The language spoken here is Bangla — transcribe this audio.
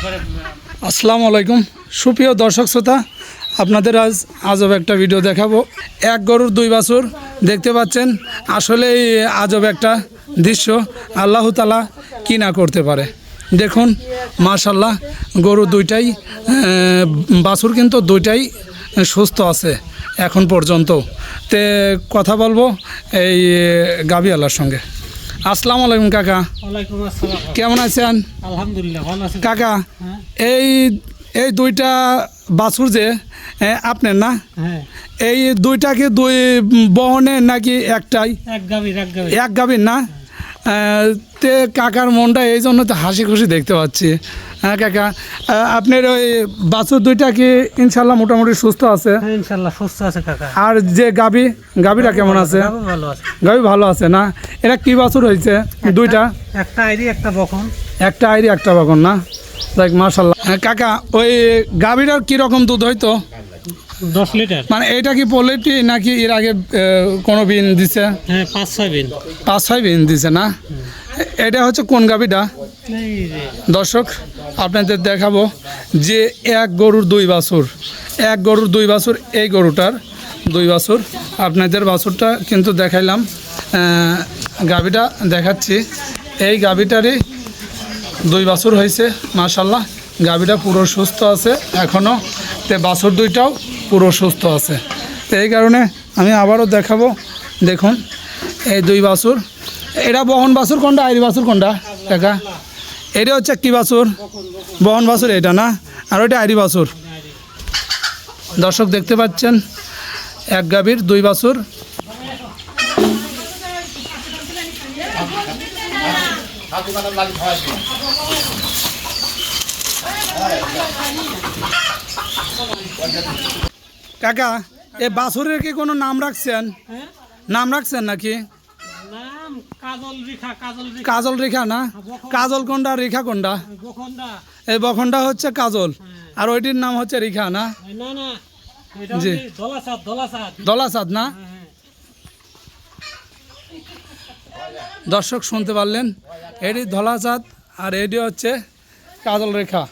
আসসালামু আলাইকুম সুপ্রিয় দর্শক শ্রোতা, আপনাদের আজব একটা ভিডিও দেখাবো। এক গরুর দুই বাছুর দেখতে পাচ্ছেন, আসলেই আজব একটা দৃশ্য। আল্লাহ তাআলা কি না করতে পারে। দেখুন মাশাআল্লাহ, গরু দুইটাই বাছুর কিন্তু দুইটাই সুস্থ আছে এখন পর্যন্ত। তে কথা বলবো এই গাভীওয়ালার সঙ্গে। আসসালামু আলাইকুম কাকা। ওয়ালাইকুম আসসালাম। কেমন আছেন? আলহামদুলিল্লাহ ভালো আছি কাকা। এই এই দুইটা বাছুর যে আপনার না, এই দুইটাকে দুই বহনের নাকি একটাই? এক গাভীর না? তে কাকার মনটা এই জন্য তো হাসি খুশি দেখতে পাচ্ছি। হ্যাঁ কাকা, আপনার ওই বাছুর দুইটা কি ইনশাল্লাহ মোটামুটি সুস্থ আছে? ইনশাল্লাহ সুস্থ আছে কাকা। আর যে গাভীরা কেমন আছে? ভালো আছে। গাভী ভালো আছে না? এরা কি বাছুর হয়েছে দুইটা? একটা আইরি একটা বকন। একটা আইরি একটা বকন না? দেখ মাশাআল্লাহ। কাকা, ওই গাভীটার কীরকম দুধ হয়তো? 10 লিটার। মানে এটা কি পোলেট্রি নাকি এর আগে কোনো বিন দিছে? হ্যাঁ 5-6 বিন। 5-6 বিন দিছে না? এটা হচ্ছে কোন গাভীটা? দর্শক আপনাদের দেখাবো যে এক গরুর দুই বাছুর, এক গরুর দুই বাছুর, এই গরুটার দুই বাছুর। আপনাদের বাছুরটা কিন্তু দেখাইলাম, গাভীটা দেখাচ্ছি। এই গাভীটারই দুই বাছুর হয়েছে মাশাআল্লাহ। গাভীটা পুরো সুস্থ আছে এখনও, তে বাছুর দুইটাও পুরো সুস্থ আছে। তো এই কারণে আমি আবারও দেখাবো। দেখুন এই দুই বাছুর। এটা বহন বাছুর কোনটা, আইরি বাছুর কোনটা কাকা? এটা হচ্ছে কি বাছুর? বহন বাছুর এটা না? আর ওইটা আইরি বাছুর। দর্শক দেখতে পাচ্ছেন এক গাভীর দুই বাছুর। কাকা, এ বাছুরের কি কোনো নাম রাখছেন? নাম রাখছেন নাকি? কাজল রেখা না? কাজল কোনটা, রেখা কোনটা? এই বখনটা হচ্ছে কাজল, আর ওইটির নাম হচ্ছে রেখা না? জি, দলাচাঁদ না? দর্শক শুনতে পারলেন, এটি ধলাচাঁদ আর এটি হচ্ছে কাজল রেখা।